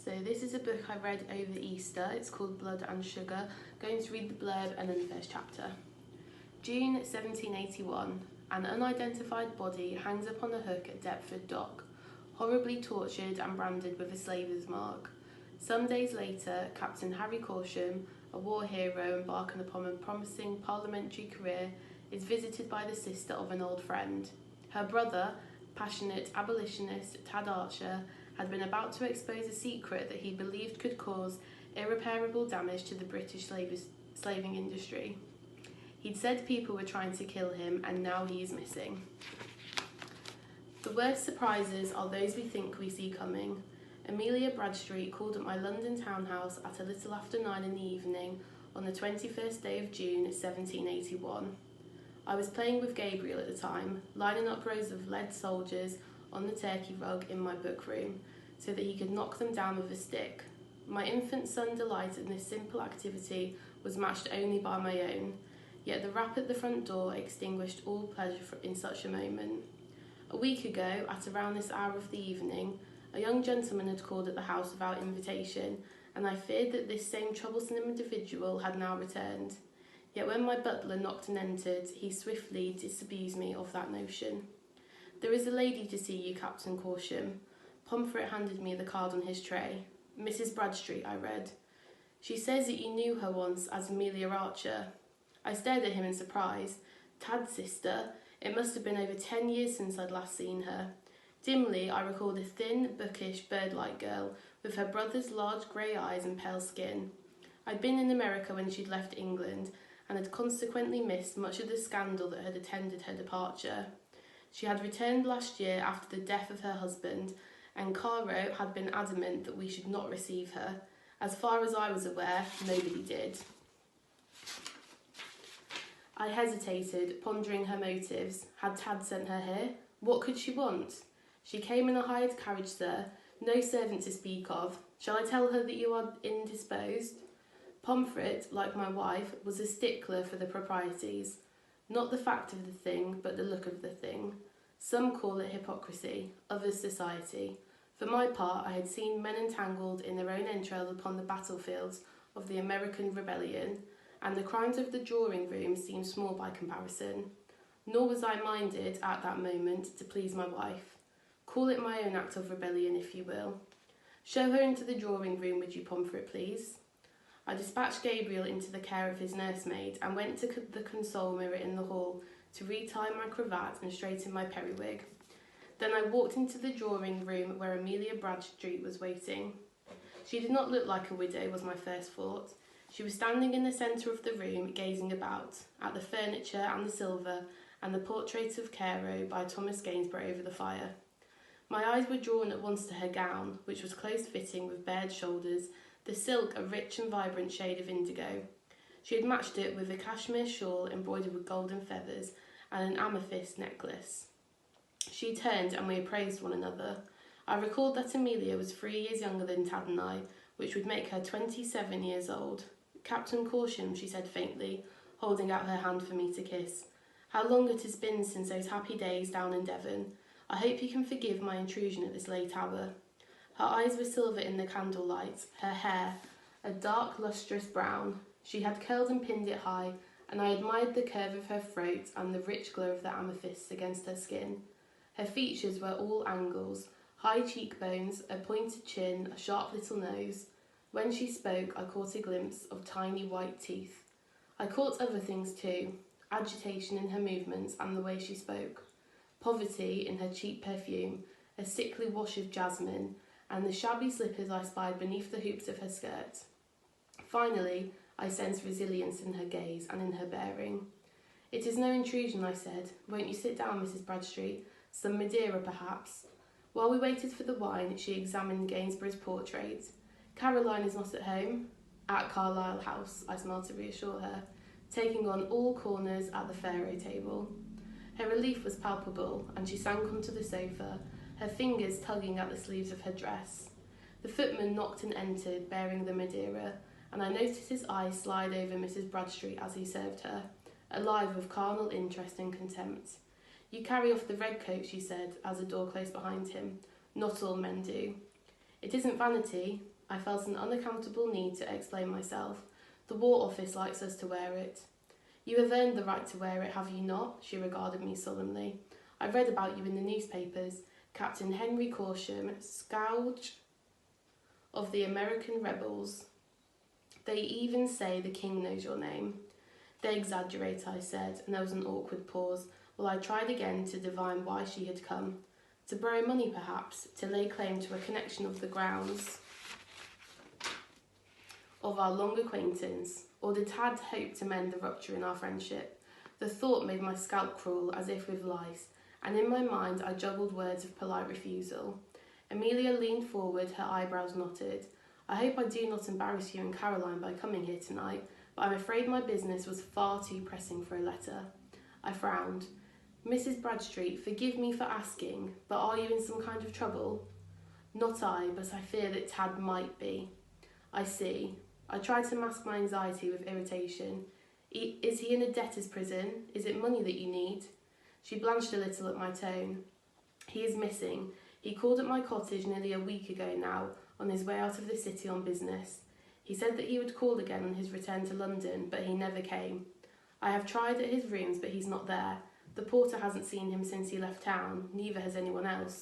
So this is a book I read over Easter. It's called Blood and Sugar. Going to read the blurb and then the first chapter. June 1781. An unidentified body hangs upon a hook at Deptford Dock, horribly tortured and branded with a slaver's mark. Some days later, Captain Harry Corsham, a war hero embarking upon a promising parliamentary career, is visited by the sister of an old friend. Her brother, passionate abolitionist Tad Archer, had been about to expose a secret that he believed could cause irreparable damage to the British slaving industry. He'd said people were trying to kill him, and now he is missing. The worst surprises are those we think we see coming. Amelia Bradstreet called at my London townhouse at a little after 9 in the evening on the 21st day of June 1781. I was playing with Gabriel at the time, lining up rows of lead soldiers on the turkey rug in my book room so that he could knock them down with a stick. My infant son delight in this simple activity was matched only by my own, yet the rap at the front door extinguished all pleasure in such a moment. A week ago, at around this hour of the evening, a young gentleman had called at the house without invitation, and I feared that this same troublesome individual had now returned. Yet when my butler knocked and entered, he swiftly disabused me of that notion. "There is a lady to see you, Captain Corsham." Pomfret handed me the card on his tray. "Mrs. Bradstreet," I read. "She says that you knew her once as Amelia Archer." I stared at him in surprise. Tad's sister? It must have been over 10 years since I'd last seen her. Dimly, I recalled a thin, bookish, bird-like girl with her brother's large grey eyes and pale skin. I'd been in America when she'd left England and had consequently missed much of the scandal that had attended her departure. She had returned last year after the death of her husband, and Caro had been adamant that we should not receive her. As far as I was aware, nobody did. I hesitated, pondering her motives. Had Tad sent her here? What could she want? "She came in a hired carriage, sir. No servant to speak of. Shall I tell her that you are indisposed?" Pomfret, like my wife, was a stickler for the proprieties. Not the fact of the thing, but the look of the thing. Some call it hypocrisy, others society. For my part, I had seen men entangled in their own entrails upon the battlefields of the American Rebellion, and the crimes of the drawing room seemed small by comparison. Nor was I minded, at that moment, to please my wife. Call it my own act of rebellion, if you will. "Show her into the drawing room, would you, Pomfret, please?" I dispatched Gabriel into the care of his nursemaid and went to the console mirror in the hall to retie my cravat and straighten my periwig. Then I walked into the drawing room where Amelia Bradstreet was waiting. She did not look like a widow, was my first thought. She was standing in the centre of the room, gazing about, at the furniture and the silver and the portrait of Caro by Thomas Gainsborough over the fire. My eyes were drawn at once to her gown, which was close-fitting with bared shoulders, the silk a rich and vibrant shade of indigo. She had matched it with a cashmere shawl embroidered with golden feathers and an amethyst necklace. She turned and we appraised one another. I recalled that Amelia was 3 years younger than Tad and I, which would make her 27 years old. "Captain Corsham," she said faintly, holding out her hand for me to kiss. "How long it has been since those happy days down in Devon. I hope you can forgive my intrusion at this late hour." Her eyes were silver in the candlelight, her hair a dark lustrous brown. She had curled and pinned it high, and I admired the curve of her throat and the rich glow of the amethysts against her skin. Her features were all angles, high cheekbones, a pointed chin, a sharp little nose. When she spoke, I caught a glimpse of tiny white teeth. I caught other things too, agitation in her movements and the way she spoke, poverty in her cheap perfume, a sickly wash of jasmine, and the shabby slippers I spied beneath the hoops of her skirt. Finally, I sensed resilience in her gaze and in her bearing. "It is no intrusion," I said. "Won't you sit down, Mrs. Bradstreet? Some Madeira, perhaps?" While we waited for the wine, she examined Gainsborough's portrait. "Caroline is not at home?" "At Carlisle House," I smiled to reassure her, taking on all corners at the faro table. Her relief was palpable, and she sank onto the sofa, her fingers tugging at the sleeves of her dress. The footman knocked and entered, bearing the Madeira, and I noticed his eyes slide over Mrs. Bradstreet as he served her, alive with carnal interest and contempt. "You carry off the red coat," she said, as the door closed behind him. "Not all men do." "It isn't vanity. I felt an unaccountable need to explain myself. The War Office likes us to wear it. You have earned the right to wear it, have you not? She regarded me solemnly. I've read about you in the newspapers. Captain Henry Corsham, scourge of the American rebels. They even say the king knows your name. They exaggerate, I said, and there was an awkward pause, while I tried again to divine why she had come. To borrow money, perhaps, to lay claim to a connection of the grounds of our long acquaintance, or did Tad hope to mend the rupture in our friendship? The thought made my scalp crawl as if with lice, and in my mind I juggled words of polite refusal. Amelia leaned forward, her eyebrows knotted. I hope I do not embarrass you and Caroline by coming here tonight, but I'm afraid my business was far too pressing for a letter. I frowned. Mrs. Bradstreet, forgive me for asking, but are you in some kind of trouble? Not I, but I fear that Tad might be. I see. I tried to mask my anxiety with irritation. Is he in a debtor's prison? Is it money that you need? She blanched a little at my tone. He is missing. He called at my cottage nearly a week ago now, on his way out of the city on business. He said that he would call again on his return to London, but he never came. I have tried at his rooms, but he's not there. The porter hasn't seen him since he left town, neither has anyone else.